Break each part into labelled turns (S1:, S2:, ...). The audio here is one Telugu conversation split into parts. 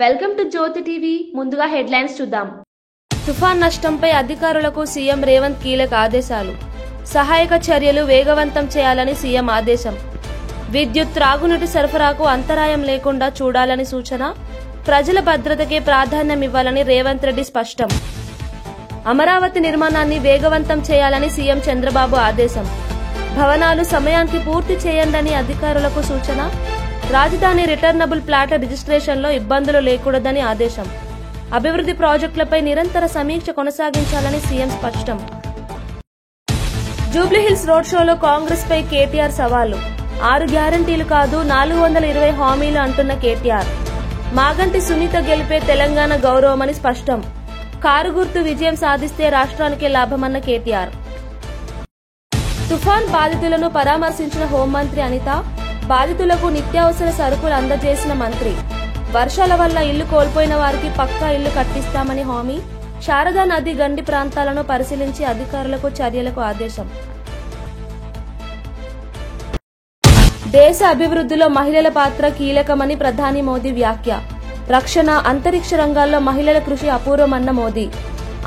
S1: Welcome to Jyothi TV. ముందుగా హెడ్లైన్స్ చూద్దాం.
S2: తుఫాన్ నష్టంపై అధికారులకు సీఎం రేవంత్ కీలక ఆదేశాలు. సహాయక చర్యలు వేగవంతం చేయాలని సీఎం ఆదేశం. విద్యుత్, త్రాగునీటి సరఫరాకు అంతరాయం లేకుండా చూడాలని సూచన. ప్రజల భద్రతకే ప్రాధాన్యం ఇవ్వాలని రేవంత్ రెడ్డి స్పష్టం. అమరావతి నిర్మాణాన్ని వేగవంతం చేయాలని సీఎం చంద్రబాబు ఆదేశం. భవనాలు సమయానికి పూర్తి చేయండని అధికారులకు సూచన. రాజధాని రిటర్నబుల్ ప్లాట్ల రిజిస్ట్రేషన్లో ఇబ్బందులు లేకూడదని ఆదేశం. అభివృద్ధి ప్రాజెక్టులపై నిరంతర సమీక్ష కొనసాగించాలని సీఎం స్పష్టం. జూబ్లీహిల్స్ రోడ్ షోలో కాంగ్రెస్ పై కేటీఆర్ సవాలు. 6 గ్యారంటీలు కాదు 420 హామీలు అంటున్న కేటీఆర్. మాగంటి సునీత గెలిపే తెలంగాణ గౌరవమని స్పష్టం. కారు గుర్తు విజయం సాధిస్తే రాష్ట్రానికే లాభమన్న కేటీఆర్. తుఫాన్ బాధితులను పరామర్శించిన హోంమంత్రి అనిత. బాధితులకు నిత్యావసర సరుకులు అందజేసిన మంత్రి. వర్షాల వల్ల ఇల్లు కోల్పోయిన వారికి పక్కా ఇల్లు కట్టిస్తామని హామీ. శారదా నది గండి ప్రాంతాలను పరిశీలించి అధికారులకు చర్యలకు ఆదేశం. దేశ అభివృద్ధిలో మహిళల పాత్ర కీలకమని ప్రధాని మోదీ వ్యాఖ్య. రక్షణ, అంతరిక్ష రంగాల్లో మహిళల కృషి అపూర్వమన్న మోదీ.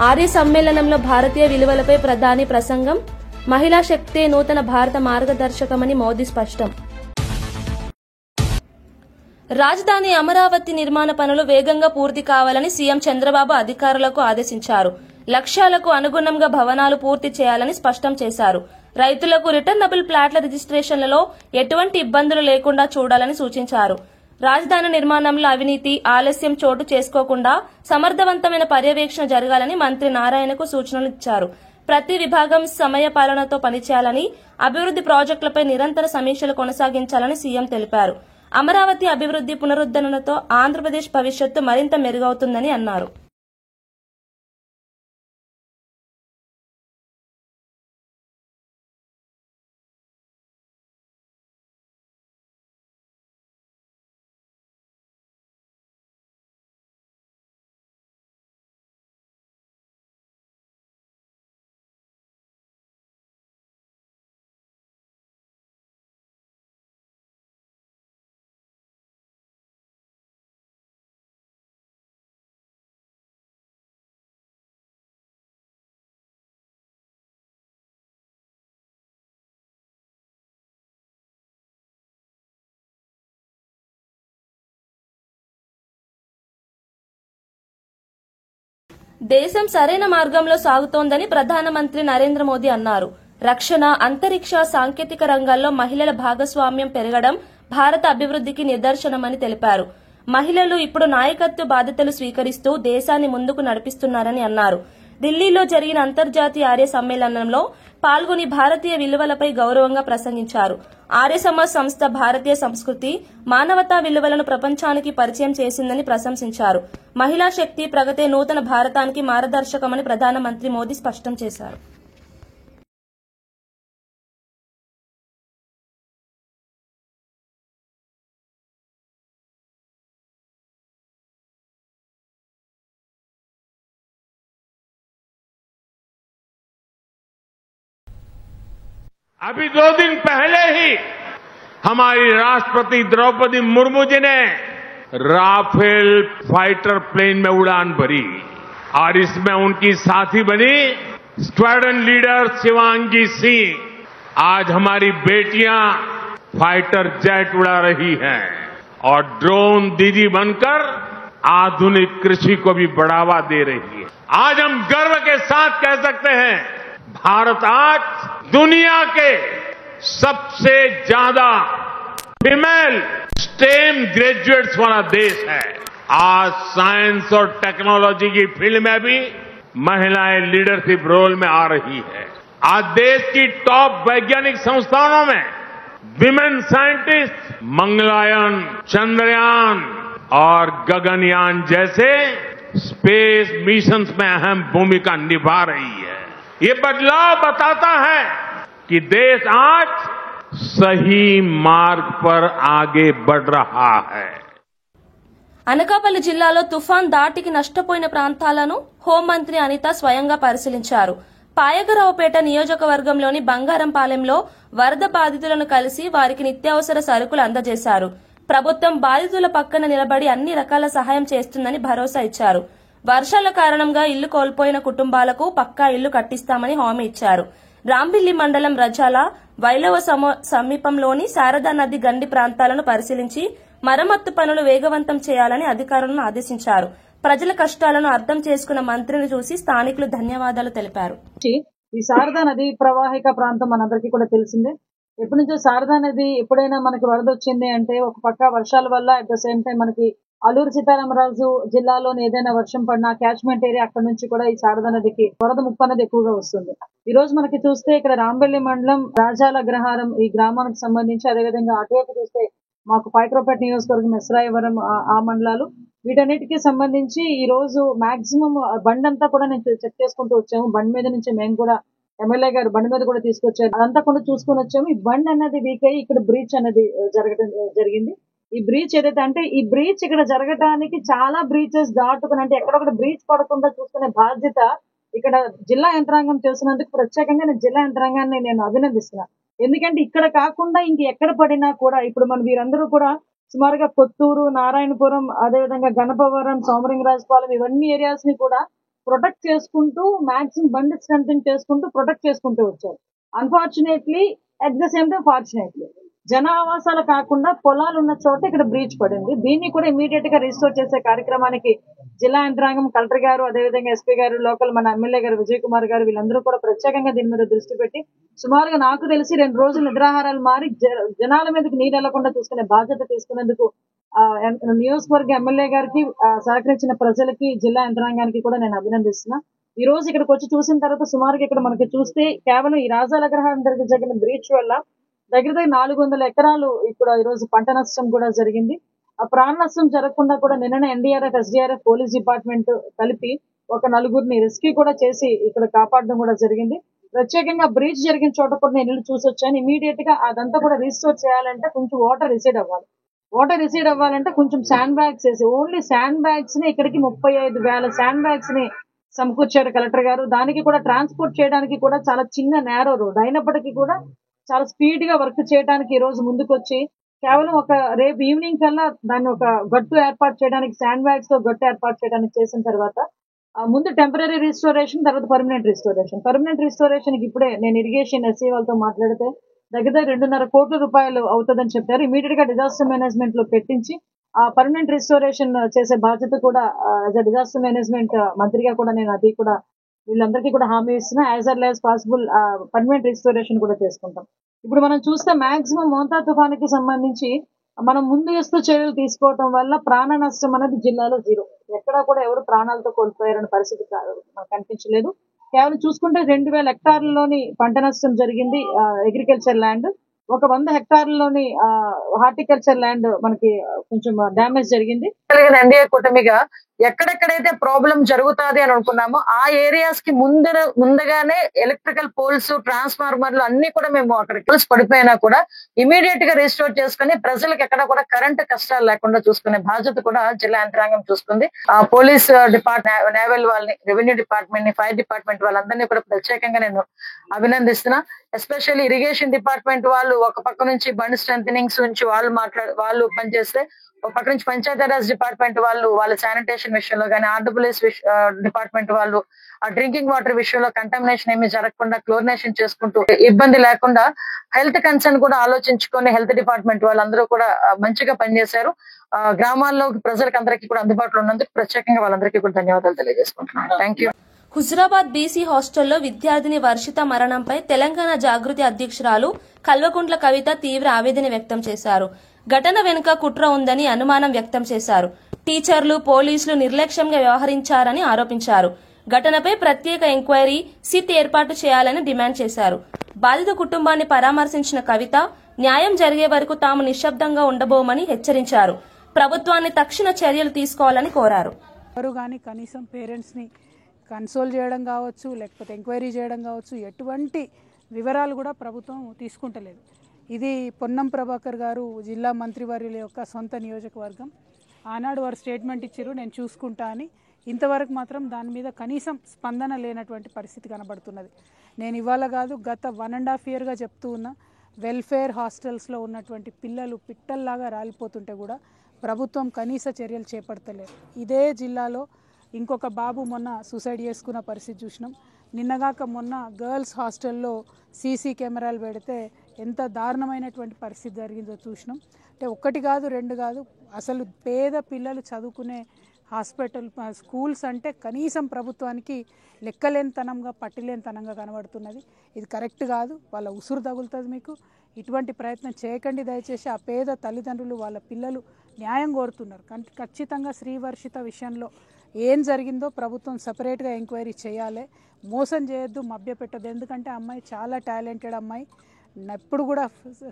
S2: ఆర్య సమ్మేళనంలో భారతీయ విలువలపై ప్రధాని ప్రసంగం. మహిళా శక్తే నూతన భారత మార్గదర్శకమని మోదీ స్పష్టం. రాజధాని అమరావతి నిర్మాణ పనులు వేగంగా పూర్తి కావాలని సీఎం చంద్రబాబు అధికారులకు ఆదేశించారు. లక్ష్యాలకు అనుగుణంగా భవనాలు పూర్తి చేయాలని స్పష్టం చేశారు. రైతులకు రిటర్నబుల్ ప్లాట్ల రిజిస్ట్రేషన్లలో ఎటువంటి ఇబ్బందులు లేకుండా చూడాలని సూచించారు. రాజధాని నిర్మాణంలో అవినీతి, ఆలస్యం చోటు చేసుకోకుండా సమర్థవంతమైన పర్యవేక్షణ జరగాలని మంత్రి నారాయణకు సూచనలు ఇచ్చారు. ప్రతి విభాగం సమయ పాలనతో పనిచేయాలని, అభివృద్ధి ప్రాజెక్టులపై నిరంతర సమీక్షలు కొనసాగించాలని సీఎం తెలిపారు. అమరావతి అభివృద్ధి పునరుద్ధరణతో ఆంధ్రప్రదేశ్ భవిష్యత్తు మరింత మెరుగవుతుందని అన్నారు. దేశం సరైన మార్గంలో సాగుతోందని ప్రధానమంత్రి నరేంద్ర మోదీ అన్నారు. రక్షణ, అంతరిక్ష, సాంకేతిక రంగాల్లో మహిళల భాగస్వామ్యం పెరగడం భారత అభివృద్ధికి నిదర్శనమని తెలిపారు. మహిళలు ఇప్పుడు నాయకత్వ బాధ్యతలు స్వీకరిస్తూ దేశాన్ని ముందుకు నడిపిస్తున్నారని అన్నారు. ఢిల్లీలో జరిగిన అంతర్జాతీయ ఆర్య సమ్మేళనంలో పాల్గొని భారతీయ విలువలపై గౌరవంగా ప్రసంగించారు. ఆర్య సమాజ్ సంస్థ భారతీయ సంస్కృతి, మానవతా విలువలను ప్రపంచానికి పరిచయం చేసిందని ప్రశంసించారు. మహిళా శక్తి, ప్రగతే నూతన భారతానికి మార్గదర్శకమని ప్రధానమంత్రి మోదీ స్పష్టం చేశారు.
S3: अभी 2 दिन पहले ही हमारी राष्ट्रपति द्रौपदी मुर्मू जी ने राफेल फाइटर प्लेन में उड़ान भरी और इसमें उनकी साथी बनी स्क्वाड्रन लीडर शिवांगी सिंह. आज हमारी बेटियां फाइटर जेट उड़ा रही हैं और ड्रोन दीदी बनकर आधुनिक कृषि को भी बढ़ावा दे रही है. आज हम गर्व के साथ कह सकते हैं, भारत आज दुनिया के सबसे ज्यादा फीमेल स्टेम ग्रेजुएट्स वाला देश है. आज साइंस और टेक्नोलॉजी की फील्ड में भी महिलाएं लीडरशिप रोल में आ रही है. आज देश की टॉप वैज्ञानिक संस्थानों में विमेन साइंटिस्ट मंगलयान, चंद्रयान और गगनयान जैसे स्पेस मिशंस में अहम भूमिका निभा रही है. ये बदलाव बताता है कि देश आज सही मार्ग पर आगे बढ़ रहा है.
S2: అనకాపల్లి జిల్లాలో తుఫాన్ దాటికి నష్టపోయిన ప్రాంతాలను హోంమంత్రి అనిత స్వయంగా పరిశీలించారు. పాయకరావుపేట నియోజకవర్గంలోని బంగారంపాలెంలో వరద బాధితులను కలిసి వారికి నిత్యావసర సరుకులు అందజేశారు. ప్రభుత్వం బాధితుల పక్కన నిలబడి అన్ని రకాల సహాయం చేస్తుందని భరోసా ఇచ్చారు. వర్షాల కారణంగా ఇల్లు కోల్పోయిన కుటుంబాలకు పక్కా ఇల్లు కట్టిస్తామని హామీ ఇచ్చారు. రాంబిల్లి మండలం రజాల వైలవ సమీపంలోని శారదా నది గండి ప్రాంతాలను పరిశీలించి మరమ్మత్తు పనులు వేగవంతం చేయాలని అధికారులను ఆదేశించారు. ప్రజల కష్టాలను అర్థం చేసుకున్న మంత్రిని చూసి స్థానికులు ధన్యవాదాలు తెలిపారు.
S4: ఈ శారదా నది ప్రవాహిక ప్రాంతం మనందరికీ కూడా తెలిసిందే. ఎప్పటి నుంచో శారదా నది ఎప్పుడైనా మనకి వరద వచ్చింది అంటే ఒక పక్క వర్షాల వల్ల అట్ ద సేమ్ టైం మనకి అల్లూరు సీతారామరాజు జిల్లాలోని ఏదైనా వర్షం పడినా క్యాచ్మెంట్ ఏరియా అక్కడ నుంచి కూడా ఈ శారదా నదికి వరద ముప్పు అనేది ఎక్కువగా వస్తుంది. ఈ రోజు మనకి చూస్తే ఇక్కడ రాంబెల్లి మండలం రాజాల అగ్రహారం ఈ గ్రామానికి సంబంధించి, అదేవిధంగా అటువైపు చూస్తే మాకు పైక్రోపేట నియోజకవర్గం ఎస్రాయవరం ఆ మండలాలు, వీటన్నిటికీ సంబంధించి ఈ రోజు మాక్సిమం బండ్ అంతా కూడా నేను చెక్ చేసుకుంటూ వచ్చాము. బండ్ మీద నుంచి మేము కూడా ఎమ్మెల్యే గారు బండి మీద కూడా తీసుకొచ్చారు. అదంతా కూడా చూసుకొని వచ్చాము. ఈ బండ్ అనేది వీక్ అయ్యి ఇక్కడ బ్రీచ్ అనేది జరిగింది. ఈ బ్రీచ్ ఏదైతే అంటే ఈ బ్రీచ్ ఇక్కడ జరగడానికి చాలా బ్రీచెస్ దాటుకుని అంటే ఎక్కడొక్కడ బ్రీచ్ పడకుండా చూసుకునే బాధ్యత ఇక్కడ జిల్లా యంత్రాంగం చేసినందుకు ప్రత్యేకంగా నేను జిల్లా యంత్రాంగాన్ని నేను అభినందిస్తున్నా. ఎందుకంటే ఇక్కడ కాకుండా ఇంక ఎక్కడ పడినా కూడా ఇప్పుడు మన వీరందరూ కూడా సుమారుగా కొత్తూరు, నారాయణపురం, అదేవిధంగా గణపవరం, సోమరింగరాజపాలెం ఇవన్నీ ఏరియాస్ ని కూడా ప్రొటెక్ట్ చేసుకుంటూ మాక్సిమం బండి స్ట్రెంథెన్ చేసుకుంటూ ప్రొటెక్ట్ చేసుకుంటూ వచ్చారు. Unfortunately at the same time fortunately జన ఆవాసాలు కాకుండా పొలాలు ఉన్న చోట ఇక్కడ బ్రీచ్ పడింది. దీన్ని కూడా ఇమీడియట్ గా రిస్టోర్ చేసే కార్యక్రమానికి జిల్లా యంత్రాంగం, కలెక్టర్ గారు, అదేవిధంగా ఎస్పీ గారు, లోకల్ మన ఎమ్మెల్యే గారు విజయ్ కుమార్ గారు వీళ్ళందరూ కూడా ప్రత్యేకంగా దీని మీద దృష్టి పెట్టి సుమారుగా నాకు తెలిసి 2 రోజులు నిద్రాహారాలు మారి జనాల మీదకి నీరు వెళ్లకుండా చూసుకునే బాధ్యత తీసుకునేందుకు నియోజకవర్గ ఎమ్మెల్యే గారికి, సహకరించిన ప్రజలకి, జిల్లా యంత్రాంగానికి కూడా నేను అభినందిస్తున్నా. ఈ రోజు ఇక్కడికి వచ్చి చూసిన తర్వాత సుమారుగా ఇక్కడ మనకి చూస్తే కేవలం ఈ రాజాల అగ్రహారం దగ్గర జరిగిన బ్రీచ్ వల్ల దగ్గర 400 ఎకరాలు ఇక్కడ ఈ రోజు పంట నష్టం కూడా జరిగింది. ఆ ప్రాణ నష్టం జరగకుండా కూడా నిన్న ఎన్డీఆర్ఎఫ్, ఎస్డీఆర్ఎఫ్, పోలీస్ డిపార్ట్మెంట్ కలిపి ఒక 4గురిని రెస్క్యూ కూడా చేసి ఇక్కడ కాపాడడం కూడా జరిగింది. ప్రత్యేకంగా బ్రీచ్ జరిగిన చోట కూడా నేను ఇల్లు చూసి వచ్చాను. ఇమీడియట్ గా అదంతా కూడా రీస్టోర్ చేయాలంటే కొంచెం వాటర్ రిసీడ్ అవ్వాలి. వాటర్ రిసీడ్ అవ్వాలంటే కొంచెం శాండ్ బ్యాగ్స్ వేసి ఓన్లీ శాండ్ బ్యాగ్స్ ని ఇక్కడికి 35,000 శాండ్ బ్యాగ్స్ ని సమకూర్చారు కలెక్టర్ గారు. దానికి కూడా ట్రాన్స్పోర్ట్ చేయడానికి కూడా చాలా చిన్న నేరో రోడ్ అయినప్పటికీ కూడా చాలా స్పీడ్ గా వర్క్ చేయడానికి ఈ రోజు ముందుకొచ్చి కేవలం ఒక రేపు ఈవినింగ్ కల్లా దాన్ని ఒక గట్టు ఏర్పాటు చేయడానికి, శాండ్ బ్యాగ్స్ తో గట్టు ఏర్పాటు చేయడానికి చేసిన తర్వాత ముందు టెంపరీ రిస్టోరేషన్, తర్వాత పర్మనెంట్ రిస్టోరేషన్. పర్మనెంట్ రిస్టోరేషన్ కి ఇప్పుడే నేను ఇరిగేషన్ ఎస్సీ వాళ్ళతో మాట్లాడితే దగ్గర 2.5 కోట్ల రూపాయలు అవుతుందని చెప్పారు. ఇమీడియట్ గా డిజాస్టర్ మేనేజ్మెంట్ లో పెట్టించి ఆ పర్మనెంట్ రిస్టోరేషన్ చేసే బాధ్యత కూడా యాజ్ అ డిజాస్టర్ మేనేజ్మెంట్ మంత్రిగా కూడా నేను అది కూడా వీళ్ళందరికీ కూడా హామీ ఇస్తున్నా. As early as possible permanent restoration కూడా చేసుకుంటాం. ఇప్పుడు మనం చూస్తే మాక్సిమం మోంతా తుఫానికి సంబంధించి మనం ముందస్తు చర్యలు తీసుకోవటం వల్ల ప్రాణ నష్టం అనేది జిల్లాలో 0. ఎక్కడా కూడా ఎవరు ప్రాణాలతో కోల్పోయారనే పరిస్థితి మనకు కనిపించలేదు. కేవలం చూసుకుంటే 2,000 హెక్టార్లలోని పంట నష్టం జరిగింది అగ్రికల్చర్ ల్యాండ్. ఒక 100 హెక్టార్లలోని హార్టికల్చర్ ల్యాండ్ మనకి కొంచెం డ్యామేజ్ జరిగింది. ఎన్డీఏ కూటమిగా ఎక్కడెక్కడైతే ప్రాబ్లం జరుగుతుంది అని అనుకున్నామో ఆ ఏరియాస్ కి ముందుగానే ఎలక్ట్రికల్ పోల్స్, ట్రాన్స్ఫార్మర్లు అన్ని కూడా మేము అక్కడ పోల్స్ పడిపోయినా కూడా ఇమీడియట్ గా రిస్టోర్ చేసుకుని ప్రజలకు ఎక్కడ కూడా కరెంట్ కష్టాలు లేకుండా చూసుకునే బాధ్యత కూడా జిల్లా యంత్రాంగం చూసుకుంది. పోలీస్ డిపార్ట్మెంట్, నేవల్ వాళ్ళని, రెవెన్యూ డిపార్ట్మెంట్ ని, ఫైర్ డిపార్ట్మెంట్ వాళ్ళందరినీ కూడా ప్రత్యేకంగా నేను అభినందిస్తున్నా. ఎస్పెషల్లీ ఇరిగేషన్ డిపార్ట్మెంట్ వాళ్ళు ఒక పక్క నుంచి బండ్ స్ట్రెంథనింగ్స్ నుంచి వాళ్ళు పనిచేస్తే, ఒక పక్క నుంచి పంచాయతీరాజ్ డిపార్ట్మెంట్ వాళ్ళు వాళ్ళ శానిటేషన్ విషయంలో కానీ, ఆర్డబ్ల్యూఎస్ డిపార్ట్మెంట్ వాళ్ళు ఆ డ్రింకింగ్ వాటర్ విషయంలో కంటామినేషన్ ఏమీ జరగకుండా క్లోరినేషన్ చేసుకుంటూ ఇబ్బంది లేకుండా హెల్త్ కన్సర్న్ కూడా ఆలోచించుకొని హెల్త్ డిపార్ట్మెంట్ వాళ్ళందరూ కూడా మంచిగా పనిచేశారు. గ్రామాల్లో ప్రజలకు అందరికీ కూడా అందుబాటులో ఉన్నందుకు ప్రత్యేకంగా వాళ్ళందరికీ కూడా ధన్యవాదాలు తెలియజేసుకుంటున్నాను. Thank you.
S2: హుజురాబాద్ బీసీ హాస్టల్లో విద్యార్థిని వర్షిత మరణంపై తెలంగాణ జాగృతి అధ్యక్షురాలు కల్వకుంట్ల కవిత తీవ్ర ఆవేదన వ్యక్తం చేశారు. ఘటన వెనుక కుట్ర ఉందని అనుమానం వ్యక్తం చేశారు. టీచర్లు, పోలీసులు నిర్లక్ష్యంగా వ్యవహరించారని ఆరోపించారు. ఘటనపై ప్రత్యేక ఎంక్వైరీ సిట్ ఏర్పాటు చేయాలని డిమాండ్ చేశారు. బాధిత కుటుంబాన్ని పరామర్శించిన కవిత న్యాయం జరిగే వరకు తాము నిశ్శబ్దంగా ఉండబోమని హెచ్చరించారు. ప్రభుత్వాన్ని తక్షణ చర్యలు తీసుకోవాలని కోరారు.
S5: కనీసం పేరెంట్స్ ని కన్సోల్ చేయడం కావచ్చు, లేకపోతే ఎంక్వైరీ చేయడం కావచ్చు, ఎటువంటి వివరాలు కూడా ప్రభుత్వం తీసుకుంటలేదు. ఇది పొన్నం ప్రభాకర్ గారు జిల్లా మంత్రివర్యుల యొక్క సొంత నియోజకవర్గం. ఆనాడు వారు స్టేట్మెంట్ ఇచ్చారు, నేను చూసుకుంటా అని. ఇంతవరకు మాత్రం దాని మీద కనీసం స్పందన లేనటువంటి పరిస్థితి కనబడుతున్నది. నేను ఇవాళ కాదు, గత 1.5 yearగా చెప్తూ ఉన్నా, వెల్ఫేర్ హాస్టల్స్లో ఉన్నటువంటి పిల్లలు పిట్టల్లాగా రాలిపోతుంటే కూడా ప్రభుత్వం కనీస చర్యలు చేపడతలేదు. ఇదే జిల్లాలో ఇంకొక బాబు మొన్న సూసైడ్ చేసుకున్న పరిస్థితి చూసినాం. నిన్నగాక మొన్న గర్ల్స్ హాస్టల్లో సీసీ కెమెరాలు పెడితే ఎంత దారుణమైనటువంటి పరిస్థితి జరిగిందో చూసినాం. అంటే ఒకటి కాదు రెండు కాదు, అసలు పేద పిల్లలు చదువుకునే హాస్పిటల్ స్కూల్స్ అంటే కనీసం ప్రభుత్వానికి లెక్కలేనితనంగా పట్టిలేనితనంగా కనబడుతున్నది. ఇది కరెక్ట్ కాదు, వాళ్ళ ఉసురు తగులుతుంది. మీకు ఇటువంటి ప్రయత్నం చేయకండి దయచేసి. ఆ పేద తల్లిదండ్రులు వాళ్ళ పిల్లలు న్యాయం కోరుతున్నారు. ఖచ్చితంగా శ్రీవర్షిత విషయంలో ఏం జరిగిందో ప్రభుత్వం సపరేట్గా ఎంక్వైరీ చేయాలి. మోసం చేయొద్దు, మభ్యపెట్టద్దు. ఎందుకంటే అమ్మాయి చాలా టాలెంటెడ్ అమ్మాయి, ఎప్పుడు కూడా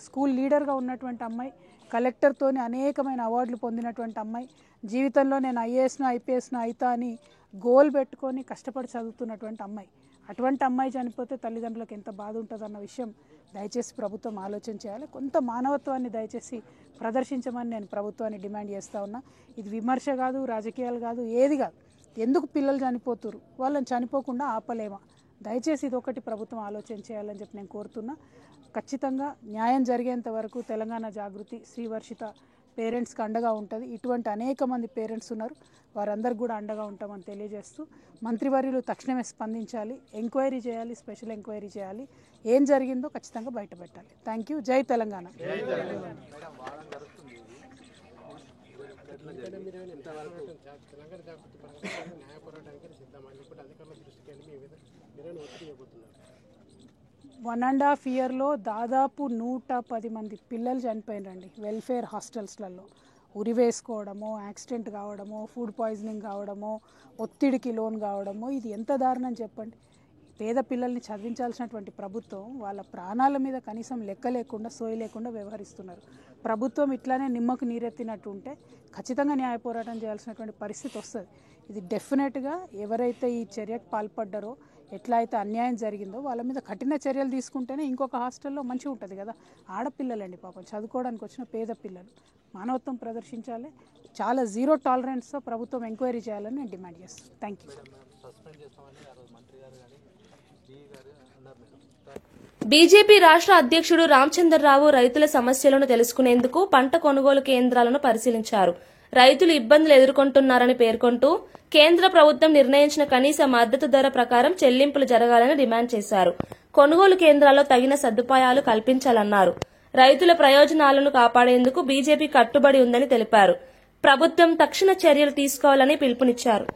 S5: స్కూల్ లీడర్గా ఉన్నటువంటి అమ్మాయి, కలెక్టర్తోని అనేకమైన అవార్డులు పొందినటువంటి అమ్మాయి, జీవితంలో నేను ఐఏఎస్ను ఐపీఎస్ను అవుతా అని గోల్ పెట్టుకొని కష్టపడి చదువుతున్నటువంటి అమ్మాయి. అటువంటి అమ్మాయి చనిపోతే తల్లిదండ్రులకు ఎంత బాధ ఉంటుందన్న విషయం దయచేసి ప్రభుత్వం ఆలోచన చేయాలి. కొంత మానవత్వాన్ని దయచేసి ప్రదర్శించమని నేను ప్రభుత్వాన్ని డిమాండ్ చేస్తూ ఉన్నా. ఇది విమర్శ కాదు, రాజకీయాలు కాదు, ఏది కాదు. ఎందుకు పిల్లలు చనిపోతున్నారు, వాళ్ళని చనిపోకుండా ఆపలేమా? దయచేసి ఇది ఒకటి ప్రభుత్వం ఆలోచన చేయాలని చెప్పి నేను కోరుతున్నా. ఖచ్చితంగా న్యాయం జరిగేంత వరకు తెలంగాణ జాగృతి శ్రీవర్షిత పేరెంట్స్కి అండగా ఉంటుంది. ఇటువంటి అనేక మంది పేరెంట్స్ ఉన్నారు, వారందరికి కూడా అండగా ఉంటామని తెలియజేస్తూ మంత్రివర్యులు తక్షణమే స్పందించాలి, ఎంక్వైరీ చేయాలి, స్పెషల్ ఎంక్వైరీ చేయాలి, ఏం జరిగిందో ఖచ్చితంగా బయట పెట్టాలి. Thank you. జై తెలంగాణ. వన్ అండ్ హాఫ్ ఇయర్లో దాదాపు 110 మంది పిల్లలు చనిపోయినండి వెల్ఫేర్ హాస్టల్స్లలో. ఉరి వేసుకోవడమో, యాక్సిడెంట్ కావడమో, ఫుడ్ పాయిజనింగ్ కావడమో, ఒత్తిడికి లోన్ కావడమో, ఇది ఎంత దారుణం చెప్పండి. పేద పిల్లల్ని చదివించాల్సినటువంటి ప్రభుత్వం వాళ్ళ ప్రాణాల మీద కనీసం లెక్క లేకుండా, సోయి లేకుండా వ్యవహరిస్తున్నారు. ప్రభుత్వం ఇట్లానే నిమ్మకు నీరెత్తినట్టు ఉంటే ఖచ్చితంగా న్యాయ పోరాటం చేయాల్సినటువంటి పరిస్థితి వస్తుంది. ఇది డెఫినెట్గా ఎవరైతే ఈ చర్యకు పాల్పడ్డారో, ఎట్లా అయితే అన్యాయం జరిగిందో వాళ్ళ మీద కఠిన చర్యలు తీసుకుంటేనే ఇంకొక హాస్టల్లో మంచిగా ఉంటుంది కదా. ఆడపిల్లలండి పాపం, చదువుకోవడానికి వచ్చిన పేద పిల్లలు. మానవత్వం ప్రదర్శించాలి. చాలా జీరో టాలరెన్స్తో ప్రభుత్వం ఎంక్వైరీ చేయాలని నేను డిమాండ్ చేస్తాను. Thank you.
S2: బీజేపీ రాష్ట్ర అధ్యక్షుడు రామచంద్రరావు రైతుల సమస్యలను తెలుసుకునేందుకు పంట కొనుగోలు కేంద్రాలను పరిశీలించారు. రైతులు ఇబ్బందులు ఎదుర్కొంటున్నారని పేర్కొంటూ కేంద్ర ప్రభుత్వం నిర్ణయించిన కనీస మద్దతు ధర ప్రకారం చెల్లింపులు జరగాలని డిమాండ్ చేశారు. కొనుగోలు కేంద్రాల్లో తగిన సదుపాయాలు కల్పించాలన్నారు. రైతుల ప్రయోజనాలను కాపాడేందుకు బీజేపీ కట్టుబడి ఉందని తెలిపారు. ప్రభుత్వం తక్షణ చర్యలు తీసుకోవాలని పిలుపునిచ్చారు.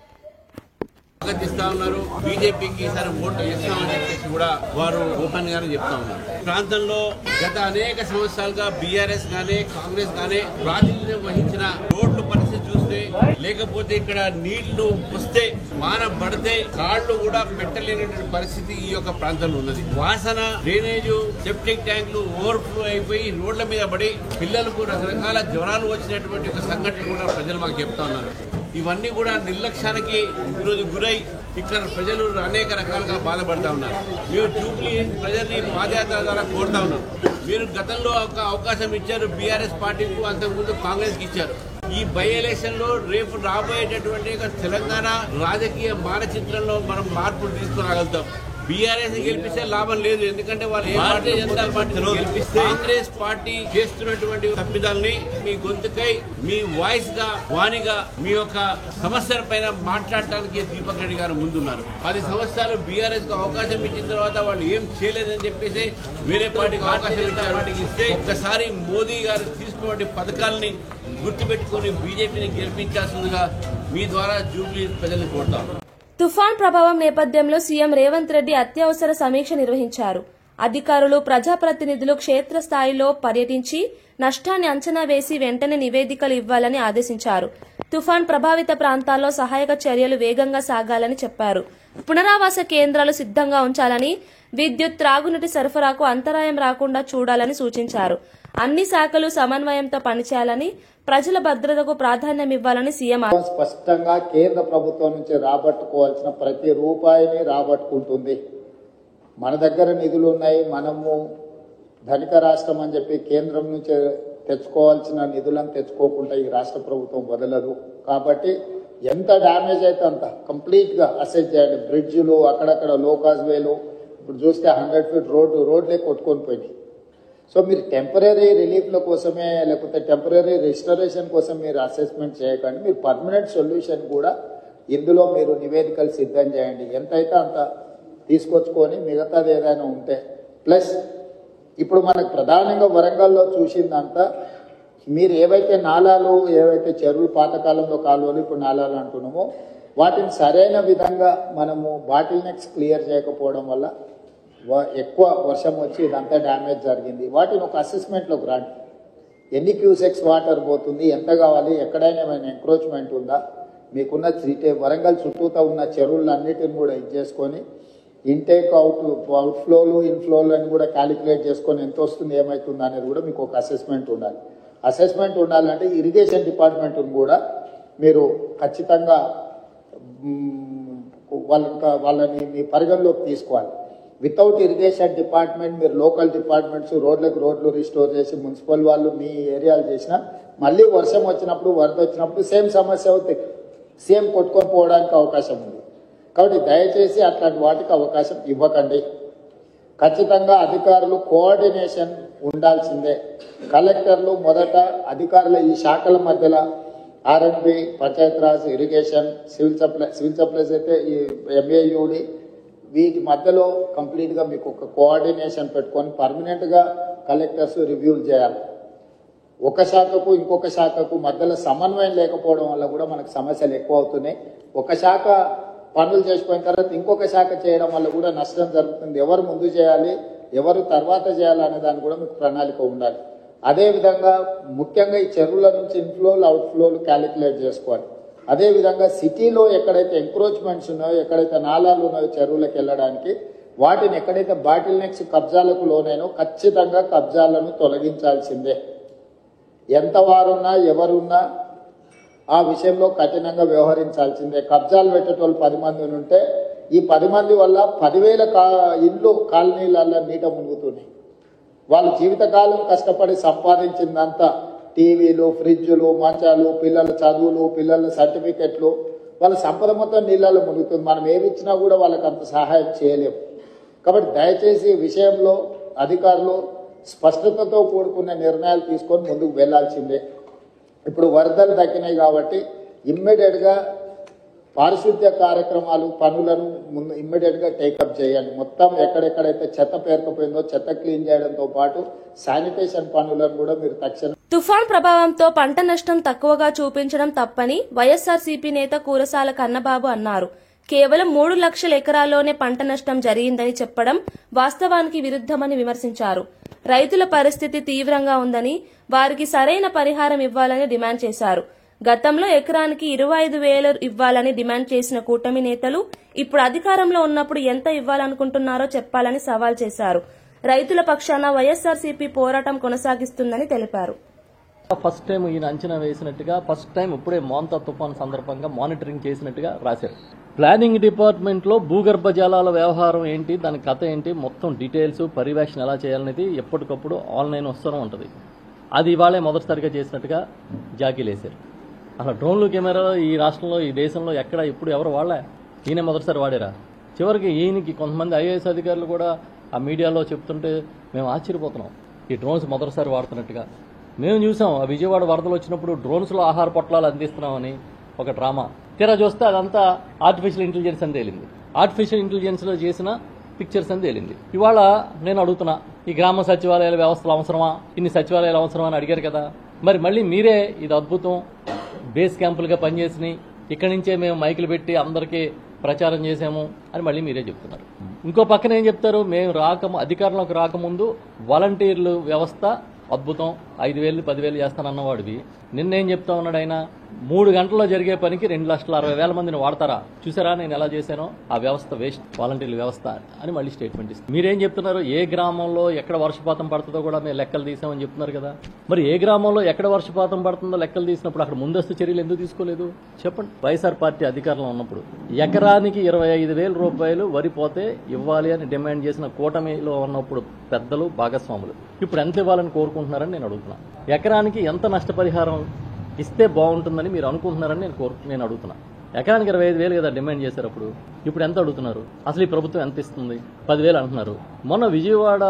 S6: స్వాగతిస్తా ఉన్నారు. బీజేపీకి ఈసారి ఓటు చేస్తామని చెప్పేసి కూడా వారు ఓపెన్ గానే చెప్తా ఉన్నారు. ప్రాంతంలో గత అనేక సంవత్సరాలుగా బీఆర్ఎస్ గానే, కాంగ్రెస్ గానే ప్రాతినిధ్యం వహించిన రోడ్ల పరిస్థితి చూస్తే, లేకపోతే ఇక్కడ నీళ్లు వస్తే, వాన పడితే కాళ్లు కూడా పెట్టలేనటువంటి పరిస్థితి ఈ యొక్క ప్రాంతంలో ఉన్నది. వాసన, డ్రైనేజు, సెప్టిక్ ట్యాంకులు ఓవర్ఫ్లో అయిపోయి రోడ్ల మీద పడి పిల్లలకు రకరకాల జ్వరాలు వచ్చినటువంటి ఒక సంఘటన కూడా ప్రజలు మాకు చెప్తా ఉన్నారు. ఇవన్నీ కూడా నిర్లక్ష్యానికి ఈరోజు గురై ఇక్కడ ప్రజలు అనేక రకాలుగా బాధపడతా ఉన్నారు. మేము జూబ్లీ ప్రజల్ని పాదయాత్ర ద్వారా కోరుతా ఉన్నాం. మీరు గతంలో ఒక అవకాశం ఇచ్చారు బీఆర్ఎస్ పార్టీకి, అంతకుముందు కాంగ్రెస్కి ఇచ్చారు. ఈ బై ఎలక్షన్ లో రేపు రాబోయేటటువంటి తెలంగాణ రాజకీయ మానచిత్రంలో మనం మార్పులు తీసుకురాగలుగుతాం. బీఆర్ఎస్ గెలిపిస్తే లాభం లేదు, ఎందుకంటే వాళ్ళు భారతీయ జనతా పార్టీలో గెలిపిస్తే కాంగ్రెస్ పార్టీ చేస్తున్నటువంటి తప్పిదాలని మీ గొంతుకై, మీ వాయిస్ గా, వాణిగా మీ యొక్క సమస్యల పైన మాట్లాడటానికి దీపక్ రెడ్డి గారు ముందున్నారు. 10 సంవత్సరాలు బీఆర్ఎస్ కు అవకాశం ఇచ్చిన తర్వాత వాళ్ళు ఏం చేయలేదని చెప్పేసి వేరే పార్టీకి అవకాశం ఇచ్చారు. వాటికి ఇస్తే ఒక్కసారి మోదీ గారు తీసుకున్న పథకాలని గుర్తుపెట్టుకుని బీజేపీని గెలిపించాల్సిందిగా మీ ద్వారా జూబ్లీ ప్రజల్ని కోరుతాం.
S2: తుఫాన్ ప్రభావం నేపథ్యంలో సీఎం రేవంత్ రెడ్డి అత్యవసర సమీక్ష నిర్వహించారు. అధికారులు, ప్రజాప్రతినిధులు క్షేత్రస్థాయిలో పర్యటించి నష్టాన్ని అంచనా వేసి వెంటనే నివేదికలు ఇవ్వాలని ఆదేశించారు. తుఫాన్ ప్రభావిత ప్రాంతాల్లో సహాయక చర్యలు వేగంగా సాగాలని చెప్పారు. పునరావాస కేంద్రాలు సిద్ధంగా ఉంచాలని, విద్యుత్, త్రాగునీటి సరఫరాకు అంతరాయం రాకుండా చూడాలని సూచించారు. అన్ని శాఖలు సమన్వయంతో పనిచేయాలని, ప్రజల భద్రతకు ప్రాధాన్యమివ్వాలని సీఎం
S7: స్పష్టంగా కేంద్ర ప్రభుత్వం నుంచి రాబట్టుకోవాల్సిన ప్రతి రూపాయిని రాబట్టుకుంటుంది. మన దగ్గర నిధులు ఉన్నాయి, మనము ధనిక రాష్ట్రం అని చెప్పి కేంద్రం నుంచి తెచ్చుకోవాల్సిన నిధులను తెచ్చుకోకుండా ఈ రాష్ట్ర ప్రభుత్వం వదలదు. కాబట్టి ఎంత డ్యామేజ్ అయితే అంత కంప్లీట్ గా అసెస్ చేయండి. బ్రిడ్జ్లు, అక్కడక్కడ లోకాజ్ వేలు, ఇప్పుడు చూస్తే 100 ఫీట్ రోడ్లే కొట్టుకొని పోయినాయి. సో మీరు టెంపరీ రిలీఫ్ల కోసమే లేకపోతే టెంపరీ రిస్టరేషన్ కోసం మీరు అసెస్మెంట్ చేయకండి. మీరు పర్మనెంట్ సొల్యూషన్ కూడా ఇందులో మీరు నివేదికలు సిద్ధం చేయండి. ఎంతైతే అంత తీసుకొచ్చుకొని మిగతాది ఏదైనా ఉంటే ప్లస్ ఇప్పుడు మనకు ప్రధానంగా వరంగల్లో చూసిందంతా మీరు ఏవైతే నాలాలు ఏవైతే చెరువులు పాతకాలంలో కాలువలు ఇప్పుడు నాలాలు అంటున్నామో వాటిని సరైన విధంగా మనము బాటిల్ నెక్స్ క్లియర్ చేయకపోవడం వల్ల ఎక్కువ వర్షం వచ్చి ఇదంతా డ్యామేజ్ జరిగింది. వాటిని ఒక అసెస్మెంట్లోకి రండి. ఎన్ని క్యూసెక్స్ వాటర్ పోతుంది, ఎంత కావాలి, ఎక్కడైనా ఏమైనా ఎంక్రోచ్మెంట్ ఉందా, మీకున్న వరంగల్ చుట్టూతో ఉన్న చెరువులన్నిటిని కూడా ఇది చేసుకొని ఇంటేక్ అవుట్ఫ్లోలు ఇన్ఫ్లోలు అని కూడా క్యాలిక్యులేట్ చేసుకొని ఎంత వస్తుంది ఏమవుతుంది అనేది కూడా మీకు ఒక అసెస్మెంట్ ఉండాలి. అసెస్మెంట్ ఉండాలంటే ఇరిగేషన్ డిపార్ట్మెంట్ను కూడా మీరు ఖచ్చితంగా వాళ్ళని మీ పరిగణలోకి తీసుకోవాలి. వితౌట్ ఇరిగేషన్ డిపార్ట్మెంట్ మీరు లోకల్ డిపార్ట్మెంట్స్ రోడ్లు రిస్టోర్ చేసి మున్సిపల్ వాళ్ళు మీ ఏరియాలు చేసినా మళ్ళీ వర్షం వచ్చినప్పుడు వరద వచ్చినప్పుడు సేమ్ సమస్య అవుతాయి, సేమ్ కొట్టుకొని పోవడానికి అవకాశం ఉంది. కాబట్టి దయచేసి అట్లాంటి వాటికి అవకాశం ఇవ్వకండి. ఖచ్చితంగా అధికారులు కోఆర్డినేషన్ ఉండాల్సిందే. కలెక్టర్లు మొదట అధికారుల ఈ శాఖల మధ్యలో ఆర్ఎండ్బి, పంచాయతీరాజ్, ఇరిగేషన్, సివిల్ సప్లైస్ అయితే ఈ ఎంఏయుడి వీటి మధ్యలో కంప్లీట్గా మీకు ఒక కోఆర్డినేషన్ పెట్టుకొని పర్మనెంట్గా కలెక్టర్స్ రివ్యూలు చేయాలి. ఒక శాఖకు ఇంకొక శాఖకు మధ్యలో సమన్వయం లేకపోవడం వల్ల కూడా మనకు సమస్యలు ఎక్కువ అవుతున్నాయి. ఒక శాఖ పనులు చేసిపోయిన తర్వాత ఇంకొక శాఖ చేయడం వల్ల కూడా నష్టం జరుగుతుంది. ఎవరు ముందు చేయాలి, ఎవరు తర్వాత చేయాలనే దాన్ని కూడా మీకు ప్రణాళిక ఉండాలి. అదేవిధంగా ముఖ్యంగా ఈ చెరువుల నుంచి ఇన్ఫ్లోలు అవుట్ఫ్లోలు క్యాలిక్యులేట్ చేసుకోవాలి. అదేవిధంగా సిటీలో ఎక్కడైతే ఎంక్రోచ్మెంట్స్ ఉన్నాయో, ఎక్కడైతే నాలాలు ఉన్నాయో చెరువులకు వెళ్ళడానికి వాటిని ఎక్కడైతే బాటిల్ నెక్స్ కబ్జాలకు లోనైనో ఖచ్చితంగా కబ్జాలను తొలగించాల్సిందే. ఎంత వారున్నా ఎవరున్నా ఆ విషయంలో కఠినంగా వ్యవహరించాల్సిందే. కబ్జాలు పెట్టేటోళ్ళు 10 మంది ఉంటే ఈ 10 మంది వల్ల 10,000 ఇండ్లు కాలనీలలో నీట మునుగుతున్నాయి. వాళ్ళ జీవితకాలం కష్టపడి సంపాదించిందంతా టీవీలు, ఫ్రిడ్జులు, మంచాలు, పిల్లల చదువులు, పిల్లల సర్టిఫికెట్లు, వాళ్ళ సంపద మొత్తం నీళ్ళలో మునుగుతుంది. మనం ఏమి ఇచ్చినా కూడా వాళ్ళకి అంత సహాయం చేయలేము. కాబట్టి దయచేసి ఈ విషయంలో అధికారులు స్పష్టతతో కూడుకున్న నిర్ణయాలు తీసుకొని ముందుకు వెళ్లాల్సిందే. ఇప్పుడు వరదలు తగ్గినాయి కాబట్టి ఇమ్మీడియట్గా పారిశుద్ధ్య కార్యక్రమాలు పనులను ఇమ్మీడియట్గా టేకప్ చేయాలి. మొత్తం ఎక్కడెక్కడైతే చెత్త పేరుకుపోయిందో చెత్త క్లీన్ చేయడంతో పాటు శానిటేషన్ పనులను కూడా మీరు తక్షణం.
S2: తుఫాన్ ప్రభావంతో పంట నష్టం తక్కువగా చూపించడం తప్పని వైఎస్ఆర్సీపీ నేత కూరసాల కన్నబాబు అన్నారు. కేవలం 3 లక్షల ఎకరాల్లోనే పంట నష్టం జరిగిందని చెప్పడం వాస్తవానికి విరుద్దమని విమర్శించారు. రైతుల పరిస్థితి తీవ్రంగా ఉందని, వారికి సరైన పరిహారం ఇవ్వాలని డిమాండ్ చేశారు. గతంలో ఎకరానికి 25,000 ఇవ్వాలని డిమాండ్ చేసిన కూటమి నేతలు ఇప్పుడు అధికారంలో ఉన్నప్పుడు ఎంత ఇవ్వాలనుకుంటున్నారో చెప్పాలని సవాల్ చేశారు. రైతుల పక్షాన వైఎస్ఆర్సీపీ పోరాటం కొనసాగిస్తుందని తెలిపారు.
S8: ఫస్ట్ టైం ఈయన అంచనా వేసినట్టుగా ఫస్ట్ టైం ఇప్పుడే మోంతా తుఫాన్ సందర్భంగా మానిటరింగ్ చేసినట్టుగా రాశారు. ప్లానింగ్ డిపార్ట్మెంట్లో భూగర్భ జలాల వ్యవహారం ఏంటి, దాని కథ ఏంటి, మొత్తం డీటెయిల్స్ పర్యవేక్షణ ఎలా చేయాలనేది ఎప్పటికప్పుడు ఆన్లైన్ వస్తూనే ఉంటుంది. అది ఇవాళే మొదటిసారిగా చేసినట్టుగా జాకీలేశారు. అసలు డ్రోన్లు కెమెరాలు ఈ రాష్ట్రంలో ఈ దేశంలో ఎక్కడ ఇప్పుడు ఎవరు వాడలే, ఈయన మొదటిసారి వాడారా? చివరికి ఈయనకి కొంతమంది ఐఏఎస్ అధికారులు కూడా ఆ మీడియాలో చెప్తుంటే మేము ఆశ్చర్యపోతున్నాం, ఈ డ్రోన్స్ మొదటిసారి వాడుతున్నట్టుగా. మేము చూసాం ఆ విజయవాడ వరదలు వచ్చినప్పుడు డ్రోన్స్లో ఆహార పొట్లాలు అందిస్తున్నామని ఒక డ్రామా. తీరా చూస్తే అదంతా ఆర్టిఫిషియల్ ఇంటెలిజెన్స్ అని తేలింది. ఆర్టిఫిషియల్ ఇంటెలిజెన్స్లో చేసిన పిక్చర్స్ అని తేలింది. ఇవాళ నేను అడుగుతున్నా, ఈ గ్రామ సచివాలయాల వ్యవస్థలు అవసరమా, ఇన్ని సచివాలయాలు అవసరమా అని అడిగారు కదా. మరి మళ్ళీ మీరే ఇది అద్భుతం బేస్ క్యాంపులుగా పనిచేసి ఇక్కడి నుంచే మేము మైకులు పెట్టి అందరికీ ప్రచారం చేశాము అని మళ్ళీ మీరే చెప్తున్నారు. ఇంకో పక్కన ఏం చెప్తారు, మేము అధికారంలోకి రాకముందు వాలంటీర్లు వ్యవస్థ అద్భుతం 5,000 10,000 చేస్తానన్నవాడివి నిన్నేం చెప్తా ఉన్నాడు ఆయన, 3 గంటల్లో జరిగే పనికి 2,60,000 మందిని వాడతారా, చూసారా నేను ఎలా చేశానో, ఆ వ్యవస్థ వేస్ట్, వాలంటీర్ల వ్యవస్థ అని మళ్ళీ స్టేట్మెంట్ ఇస్తారు. మీరేం చెప్తున్నారు, ఏ గ్రామంలో ఎక్కడ వర్షపాతం పడుతుందో కూడా మేము లెక్కలు తీసామని చెప్తున్నారు కదా. మరి ఏ గ్రామంలో ఎక్కడ వర్షపాతం పడుతుందో లెక్కలు తీసినప్పుడు అక్కడ ముందస్తు చర్యలు ఎందుకు తీసుకోలేదు చెప్పండి. వైఎస్ఆర్ పార్టీ అధికారంలో ఉన్నప్పుడు ఎకరానికి 25,000 రూపాయలు వరి పోతే ఇవ్వాలి అని డిమాండ్ చేసిన కూటమిలో ఉన్నప్పుడు పెద్దలు భాగస్వాములు ఇప్పుడు ఎంత ఇవ్వాలని కోరుకుంటున్నారని నేను అడుగుతున్నాను. ఎకరానికి ఎంత నష్టపరిహారం ఇస్తే బాగుంటుందని మీరు అనుకుంటున్నారని నేను అడుగుతున్నా. ఎకరానికి 25,000 కదా డిమాండ్ చేశారు అప్పుడు. ఇప్పుడు ఎంత అడుగుతున్నారు? అసలు ఈ ప్రభుత్వం ఎంత ఇస్తుంది? 10,000 అంటున్నారు. మొన్న విజయవాడ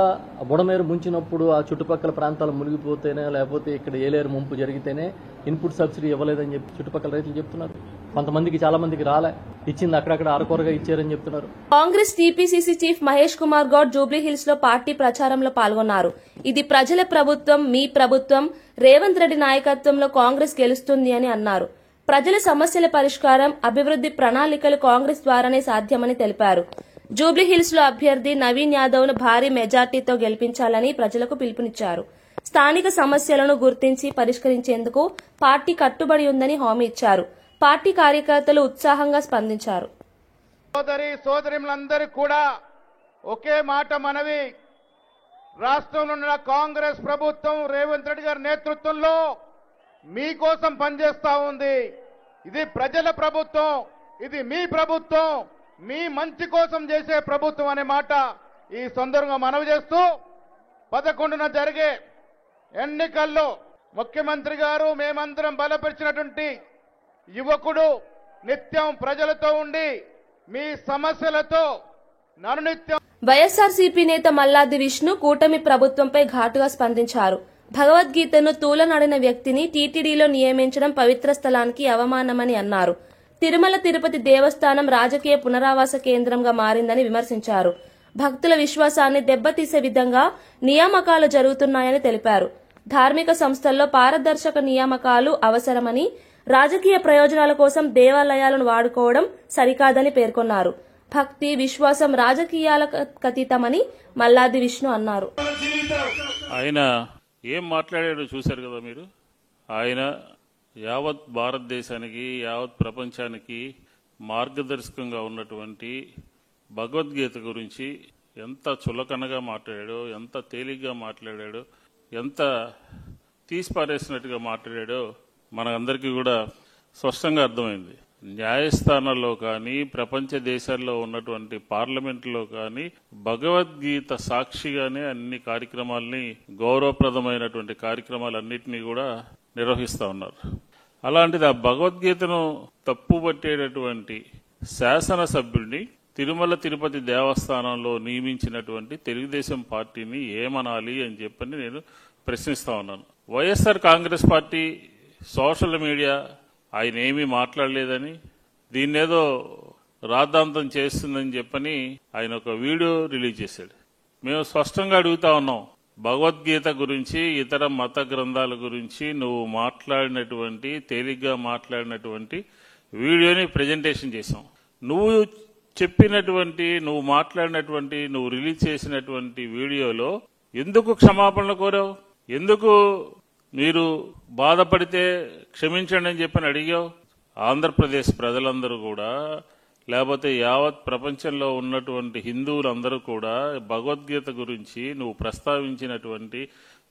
S8: బుడమేరు ముంచినప్పుడు ఆ చుట్టుపక్కల ప్రాంతాలు మునిగిపోతేనే, లేకపోతే ఇక్కడ ఏలేరు ముంపు జరిగితేనే ఇన్పుట్ సబ్సిడీ ఇవ్వలేదని చెప్పి చుట్టుపక్కల రైతులు చెప్తున్నారు. కొంతమందికి, చాలా మందికి రాలే, ఇచ్చింది అక్కడక్కడ అరకొరగా ఇచ్చారని చెప్తున్నారు.
S2: కాంగ్రెస్ టీపీసీసీ చీఫ్ మహేష్ కుమార్ గౌడ్ జూబ్లీహిల్స్ లో పార్టీ ప్రచారంలో పాల్గొన్నారు. ఇది ప్రజల ప్రభుత్వం, మీ ప్రభుత్వం, రేవంత్ రెడ్డి నాయకత్వంలో కాంగ్రెస్ గెలుస్తుంది అని అన్నారు. ప్రజల సమస్యల పరిష్కారం, అభివృద్ది ప్రణాళికలు కాంగ్రెస్ ద్వారానే సాధ్యమని తెలిపారు. జూబ్లీహిల్స్ లో అభ్యర్థి నవీన్ యాదవ్ ను భారీ మెజార్టీతో గెలిపించాలని ప్రజలకు పిలుపునిచ్చారు. స్థానిక సమస్యలను గుర్తించి పరిష్కరించేందుకు పార్టీ కట్టుబడి ఉందని హామీ ఇచ్చారు. పార్టీ కార్యకర్తలు ఉత్సాహంగా స్పందించారు.
S9: సోదరులందరూ కూడా ఒకే మాట మనవి, రాష్ట్రంలో ఉన్న కాంగ్రెస్ ప్రభుత్వం రేవంత్ రెడ్డి గారి నేతృత్వంలో మీకోసం పనిచేస్తా ఉంది. ఇది ప్రజల ప్రభుత్వం, ఇది మీ ప్రభుత్వం, మీ మంచి కోసం చేసే ప్రభుత్వం అనే మాట ఈ సందర్భంగా మనవి చేస్తూ, 11న జరిగే ఎన్నికల్లో ముఖ్యమంత్రి గారు మేమందరం బలపరిచినటువంటి యువకుడు నిత్యం ప్రజలతో ఉండి మీ సమస్యలతో నన్ను నిత్యం.
S2: వైఎస్ఆర్సీపీ నేత మల్లాది విష్ణు కూటమి ప్రభుత్వంపై ఘాటుగా స్పందించారు. భగవద్గీతను తూలనాడిన వ్యక్తిని టీటీడీలో నియమించడం పవిత్ర స్థలానికి అవమానమని అన్నారు. తిరుమల తిరుపతి దేవస్థానం రాజకీయ పునరావాస కేంద్రంగా మారిందని విమర్శించారు. భక్తుల విశ్వాసాన్ని దెబ్బతీసే విధంగా నియామకాలు జరుగుతున్నాయని తెలిపారు. ధార్మిక సంస్థల్లో పారదర్శక నియామకాలు అవసరమని, రాజకీయ ప్రయోజనాల కోసం దేవాలయాలను వాడుకోవడం సరికాదని పేర్కొన్నారు. భక్తి, విశ్వాసం రాజకీయాలకు అతీతమని మల్లాది విష్ణు అన్నారు.
S10: ఆయన ఏం మాట్లాడాడో చూశారు కదా మీరు. ఆయన యావత్ భారతదేశానికి, యావత్ ప్రపంచానికి మార్గదర్శకంగా ఉన్నటువంటి భగవద్గీత గురించి ఎంత చులకనగా మాట్లాడాడో, ఎంత తేలిగ్గా మాట్లాడాడో, ఎంత తీసిపారేసినట్టుగా మాట్లాడాడో మనందరికీ కూడా స్పష్టంగా అర్థమైంది. న్యాయస్థానాల్లో కానీ, ప్రపంచ దేశాల్లో ఉన్నటువంటి పార్లమెంట్లో కానీ భగవద్గీత సాక్షిగానే అన్ని కార్యక్రమాలని, గౌరవప్రదమైనటువంటి కార్యక్రమాలన్నింటినీ కూడా నిర్వహిస్తూ ఉన్నారు. అలాంటిది ఆ భగవద్గీతను తప్పుపట్టేటటువంటి శాసనసభ్యుడిని తిరుమల తిరుపతి దేవస్థానంలో నియమించినటువంటి తెలుగుదేశం పార్టీని ఏమనాలి అని చెప్పని నేను ప్రశ్నిస్తా ఉన్నాను. YSR Congress party social media ఆయన ఏమీ మాట్లాడలేదని, దీన్నేదో రాద్ధాంతం చేస్తుందని చెప్పని ఆయన ఒక వీడియో రిలీజ్ చేశాడు. మేము స్పష్టంగా అడుగుతా ఉన్నాం, భగవద్గీత గురించి, ఇతర మత గ్రంథాల గురించి నువ్వు మాట్లాడినటువంటి, తేలిగ్గా మాట్లాడినటువంటి వీడియోని ప్రజెంటేషన్ చేశాం. నువ్వు చెప్పినటువంటి, నువ్వు మాట్లాడినటువంటి, నువ్వు రిలీజ్ చేసినటువంటి వీడియోలో ఎందుకు క్షమాపణలు కోరావు? ఎందుకు మీరు బాధపడితే క్షమించండి అని చెప్పని అడిగావు? ఆంధ్రప్రదేశ్ ప్రజలందరూ కూడా, లేకపోతే యావత్ ప్రపంచంలో ఉన్నటువంటి హిందువులందరూ కూడా భగవద్గీత గురించి నువ్వు ప్రస్తావించినటువంటి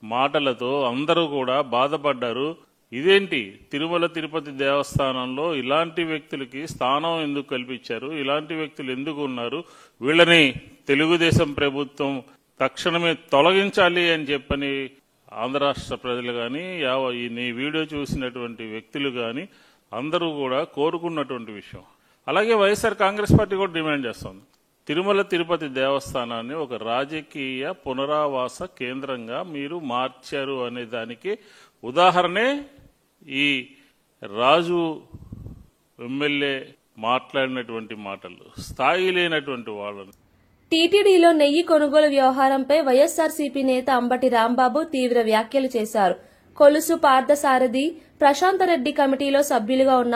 S10: మాటలతో అందరూ కూడా బాధపడ్డారు. ఇదేంటి, తిరుమల తిరుపతి దేవస్థానంలో ఇలాంటి వ్యక్తులకి స్థానం ఎందుకు కల్పించారు? ఇలాంటి వ్యక్తులు ఎందుకు ఉన్నారు? వీళ్ళని తెలుగుదేశం ప్రభుత్వం తక్షణమే తొలగించాలి అని చెప్పని ఆంధ్ర రాష్ట్ర ప్రజలు కానీ, నీ వీడియో చూసినటువంటి వ్యక్తులు కానీ అందరూ కూడా కోరుకున్నటువంటి విషయం. అలాగే వైఎస్ఆర్ కాంగ్రెస్ పార్టీ కూడా డిమాండ్ చేస్తోంది, తిరుమల తిరుపతి దేవస్థానాన్ని ఒక రాజకీయ పునరావాస కేంద్రంగా మీరు మార్చారు అనే దానికి ఉదాహరణే ఈ రాజు ఎమ్మెల్యే మాట్లాడినటువంటి మాటలు. స్థాయి లేనటువంటి వాళ్ళని.
S2: టీటీడీలో నెయ్యి కొనుగోలు వ్యవహారంపై వైఎస్ఆర్సీపీ నేత అంబటి రాంబాబు తీవ్ర వ్యాఖ్యలు చేశారు. కొలుసు పార్థసారథి, ప్రశాంతరెడ్డి కమిటీలో సభ్యులుగా ఉన్న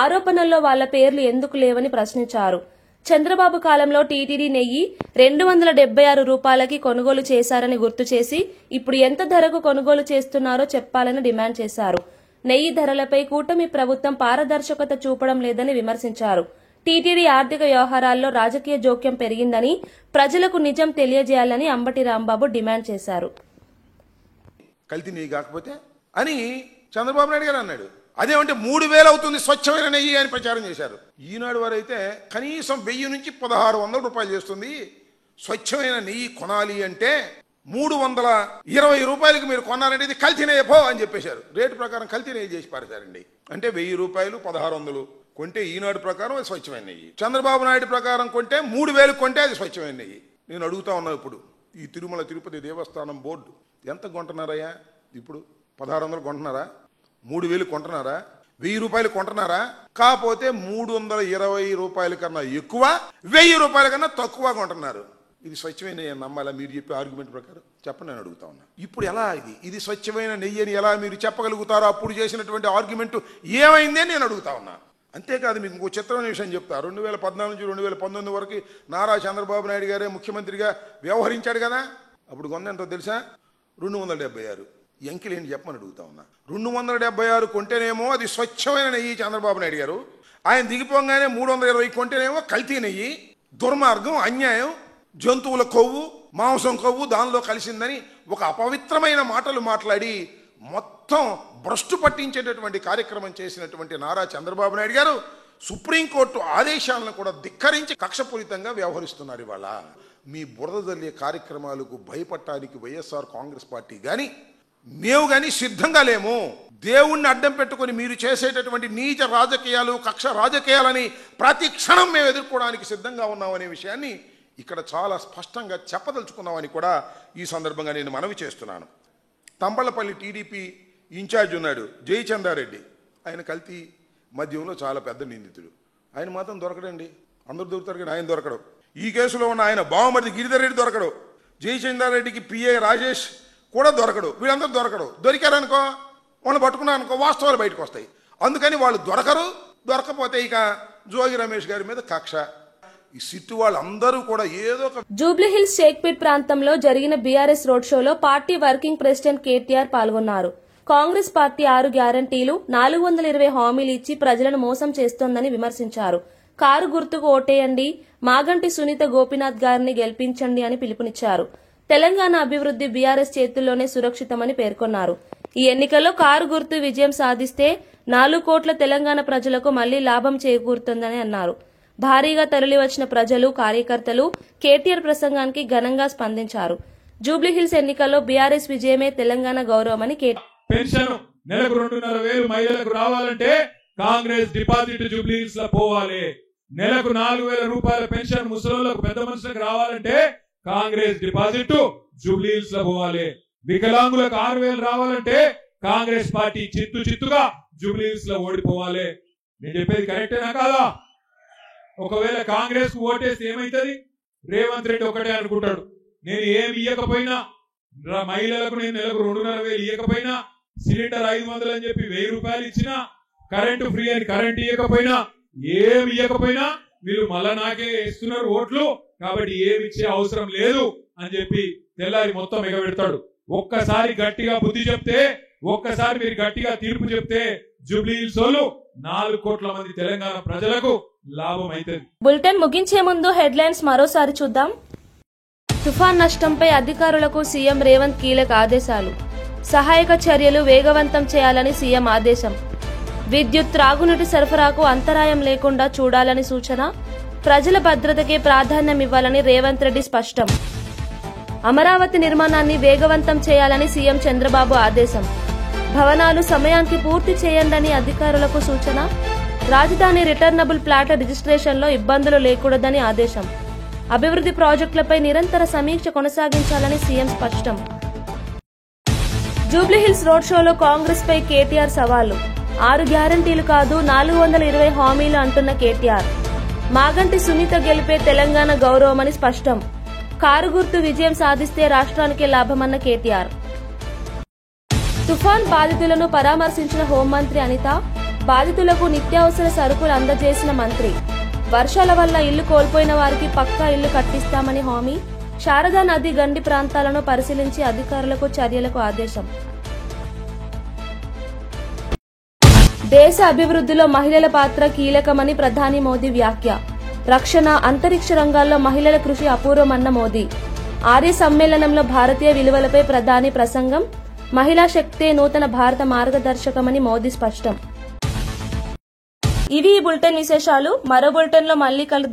S2: ఆరోపణల్లో వాళ్ల పేర్లు ఎందుకు లేవని ప్రశ్నించారు. చంద్రబాబు కాలంలో టీటీడీ నెయ్యి 276 రూపాయలకి కొనుగోలు చేశారని గుర్తు చేసి, ఇప్పుడు ఎంత ధరకు కొనుగోలు చేస్తున్నారో చెప్పాలని డిమాండ్ చేశారు. నెయ్యి ధరలపై కూటమి ప్రభుత్వం పారదర్శకత చూపడం లేదని విమర్శించారు. టీటీడీ ఆర్థిక వ్యవహారాల్లో రాజకీయ జోక్యం పెరిగిందని, ప్రజలకు నిజం తెలియజేయాలని అంబటి రాంబాబు డిమాండ్ చేశారు.
S11: కల్తీ నెయ్యి కాకపోతే అని చంద్రబాబు నాయుడు గారు అన్నాడు. అదేమంటే 3,000 అవుతుంది స్వచ్ఛమైన నెయ్యి అని ప్రచారం చేశారు. ఈనాడు వారైతే కనీసం 1000 నుంచి 1,600 రూపాయలు చేస్తుంది. స్వచ్ఛమైన నెయ్యి కొనాలి అంటే 320 రూపాయలకి మీరు కొన్నారంటే ఇది కల్తీ నెయ్యి పో అని చెప్పేశారు. రేటు ప్రకారం కల్తీ నెయ్యి చేసి పారేశారండి. అంటే 1000 రూపాయలు 1,600 కొంటే ఈనాడు ప్రకారం అది స్వచ్ఛమైన నెయ్యి, చంద్రబాబు నాయుడు ప్రకారం కొంటే 3,000 కొంటే అది స్వచ్ఛమైన నెయ్యి. నేను అడుగుతా ఉన్నా, ఇప్పుడు ఈ తిరుమల తిరుపతి దేవస్థానం బోర్డు ఎంత కొంటున్నారయ్యా? ఇప్పుడు 1,600 కొంటున్నారా? 3,000 కొంటున్నారా? 1,000 రూపాయలు కొంటున్నారా? కాకపోతే 320 రూపాయల కన్నా ఎక్కువ, 1,000 రూపాయల కన్నా తక్కువ కొంటున్నారు. ఇది స్వచ్ఛమైన నెయ్యి అని నమ్మాలా? మీరు చెప్పే ఆర్గ్యుమెంట్ ప్రకారం చెప్పండి, నేను అడుగుతా ఉన్నా. ఇప్పుడు ఎలా ఇది స్వచ్ఛమైన నెయ్యి అని ఎలా మీరు చెప్పగలుగుతారో? అప్పుడు చేసినటువంటి ఆర్గ్యుమెంట్ ఏమైంది అని నేను అడుగుతా ఉన్నా. అంతేకాదు, మీకు ఇంకో చిత్రమైన విషయం చెప్తా. 2014 నుంచి 2019 వరకు నారా చంద్రబాబు నాయుడు గారే ముఖ్యమంత్రిగా వ్యవహరించాడు కదా. అప్పుడు కొంత ఎంతో తెలుసా? 276. ఎంకిలేంటి చెప్పమని అడుగుతా ఉన్నా. 276 కొంటేనేమో అది స్వచ్ఛమైన నెయ్యి చంద్రబాబు నాయుడు గారు, ఆయన దిగిపోగానే 320 కొంటేనేమో కల్తీ నెయ్యి. దుర్మార్గం, అన్యాయం, జంతువుల కొవ్వు, మాంసం కొవ్వు దానిలో కలిసిందని ఒక అపవిత్రమైన మాటలు మాట్లాడి మొత్తం భ్రష్టు పట్టించేటటువంటి కార్యక్రమం చేసినటువంటి నారా చంద్రబాబు నాయుడు గారు సుప్రీంకోర్టు ఆదేశాలను కూడా ధిక్కరించి కక్షపూరితంగా వ్యవహరిస్తున్నారు. ఇవాళ మీ బురద జల్లే కార్యక్రమాలకు భయపడటానికి వైఎస్ఆర్ కాంగ్రెస్ పార్టీ కానీ మేము కానీ సిద్ధంగా లేము. దేవుణ్ణి అడ్డం పెట్టుకుని మీరు చేసేటటువంటి నీచ రాజకీయాలు, కక్ష రాజకీయాలని ప్రతి క్షణం మేము ఎదుర్కోవడానికి సిద్ధంగా ఉన్నామనే విషయాన్ని ఇక్కడ చాలా స్పష్టంగా చెప్పదలుచుకున్నామని కూడా ఈ సందర్భంగా నేను మనవి చేస్తున్నాను. తంబళ్లపల్లి టీడీపీ ఇన్ఛార్జ్ ఉన్నాడు జయచందారెడ్డి, ఆయన కల్తీ మద్యంలో చాలా పెద్ద నిందితుడు. ఆయన మాత్రం దొరకడండి, అందరూ దొరుకుతారు కానీ ఆయన దొరకడు. ఈ కేసులో ఉన్న ఆయన బావమరిది గిరిధర్ రెడ్డి దొరకడు, జయచందారెడ్డికి పిఏ రాజేష్ కూడా దొరకడు, వీళ్ళందరూ దొరకడు. దొరికారనుకో, వాళ్ళు పట్టుకున్నారనుకో, వాస్తవాలు బయటకు వస్తాయి. అందుకని వాళ్ళు దొరకరు. దొరకపోతే ఇక జోగి రమేష్ గారి మీద కక్ష. ఈ సిట్టు వాళ్ళందరూ కూడా ఏదో ఒక.
S2: జూబ్లీహిల్స్ షేక్పేట్ ప్రాంతంలో జరిగిన బీఆర్ఎస్ రోడ్ షోలో పార్టీ వర్కింగ్ ప్రెసిడెంట్ కేటీఆర్ పాల్గొన్నారు. కాంగ్రెస్ పార్టీ 6 గ్యారంటీలు, 420 హామీలు ఇచ్చి ప్రజలను మోసం చేస్తోందని విమర్శించారు. కారు గుర్తుకు ఓటేయండి, మాగంటి సునీత గోపీనాథ్ గారిని గెలిపించండి అని పిలుపునిచ్చారు. తెలంగాణ అభివృద్ది బీఆర్ఎస్ చేతుల్లోనే సురక్షితమని పేర్కొన్నారు. ఈ ఎన్నికల్లో కారు గుర్తు విజయం సాధిస్తే 4 కోట్ల తెలంగాణ ప్రజలకు మళ్లీ లాభం చేకూరుతుందని అన్నారు. భారీగా తరలివచ్చిన ప్రజలు, కార్యకర్తలు కేటీఆర్ ప్రసంగానికి ఘనంగా స్పందించారు. జూబ్లీహిల్స్ ఎన్నికల్లో బీఆర్ఎస్ విజయమే తెలంగాణ గౌరవమని
S12: పెన్షన్ నెలకు 2,500 మహిళలకు రావాలంటే కాంగ్రెస్ డిపాజిట్ జూబ్లీహిల్స్ లో పోవాలి. నెలకు 4,000 రూపాయల పెన్షన్ ముసలోళ్లకు, పెద్ద మనుషులకు రావాలంటే కాంగ్రెస్ డిపాజిట్ జూబ్లీహిల్స్ లో పోవాలి. వికలాంగులకు 6,000 రావాలంటే కాంగ్రెస్ పార్టీ చిత్తుగా జూబ్లీహిల్స్ లో ఓడిపోవాలి. నేను చెప్పేది కరెక్టేనా కాదా? ఒకవేళ కాంగ్రెస్ కు ఓటేస్తే ఏమైతుంది? రేవంత్ రెడ్డి ఒకటే అనుకుంటాడు, నేను ఏమి ఇయ్యకపోయినా, మహిళలకు నేను నెలకు 2,500 ఇయ్యకపోయినా, సిలిండర్ 500 అని చెప్పి 1,000 రూపాయలు ఇచ్చినా, కరెంటు ఫ్రీ అని కరెంట్ ఇయ్యకపోయినా, ఏమి ఇయ్యకపోయినా వీళ్ళు మళ్ళా నాకే ఇస్తున్నారు ఓట్లు, కాబట్టి ఏమి ఇచ్చే అవసరం లేదు అని చెప్పి తెల్లారి మొత్తం ఎగబెడతాడు. ఒక్కసారి గట్టిగా బుద్ధి చెప్తే, ఒక్కసారి మీరు గట్టిగా తీర్పు చెప్తే జూబ్లీహిల్స్ వాళ్ళు 4 కోట్ల మంది తెలంగాణ ప్రజలకు లాభం అవుతుంది.
S2: బులెటిన్ ముగించే ముందు హెడ్లైన్స్ మరోసారి చూద్దాం. తుఫాన్ నష్టంపై అధికారులకు సీఎం రేవంత్ కీలక ఆదేశాలు. సహాయక చర్యలు వేగవంతం చేయాలని సీఎం ఆదేశం. విద్యుత్, త్రాగునీటి సరఫరాకు అంతరాయం లేకుండా చూడాలని సూచన. ప్రజల భద్రతకే ప్రాధాన్యం ఇవ్వాలని రేవంత్ రెడ్డి స్పష్టం. అమరావతి నిర్మాణాన్ని వేగవంతం చేయాలని సీఎం చంద్రబాబు ఆదేశం. భవనాలు సమయానికి పూర్తి చేయండని అధికారులకు సూచన. రాజధాని రిటర్నబుల్ ప్లాట్ల రిజిస్ట్రేషన్లో ఇబ్బందులు లేకూడదని ఆదేశం. అభివృద్ది ప్రాజెక్టులపై నిరంతర సమీక్ష కొనసాగించాలని సీఎం స్పష్టం. జూబ్లీహిల్స్ రోడ్ షోలో కాంగ్రెస్ పై కేటీఆర్ సవాళ్లు. 6 గ్యారంటీలు కాదు 420 హామీలు అంటున్న కేటీఆర్. మాగంటి సునీత గెలిపే తెలంగాణ గౌరవమని స్పష్టం. కారు గుర్తు విజయం సాధిస్తే రాష్ట్రానికే లాభమన్న కేటీఆర్. తుఫాన్ బాధితులను పరామర్శించిన హోంమంత్రి అనిత. బాధితులకు నిత్యావసర సరుకులు అందజేసిన మంత్రి. వర్షాల వల్ల ఇల్లు కోల్పోయిన వారికి పక్కా ఇల్లు కట్టిస్తామని హామీ. శారదా నది గండి ప్రాంతాలను పరిశీలించి అధికారులకు చర్యలకు ఆదేశం. దేశ అభివృద్ధిలో మహిళల పాత్ర కీలకమని ప్రధాని మోదీ వ్యాఖ్య. రక్షణ, అంతరిక్ష రంగాల్లో మహిళల కృషి అపూర్వమన్న మోదీ. ఆర్య సమ్మేళనంలో భారతీయ విలువలపై ప్రధాని ప్రసంగం. మహిళా శక్తే నూతన భారత మార్గదర్శకమని మోదీ స్పష్టం. ఇవి ఈ బులెటిన్ విశేషాలు. మరో బులెటిన్లో మళ్లీ కలుద్దాం.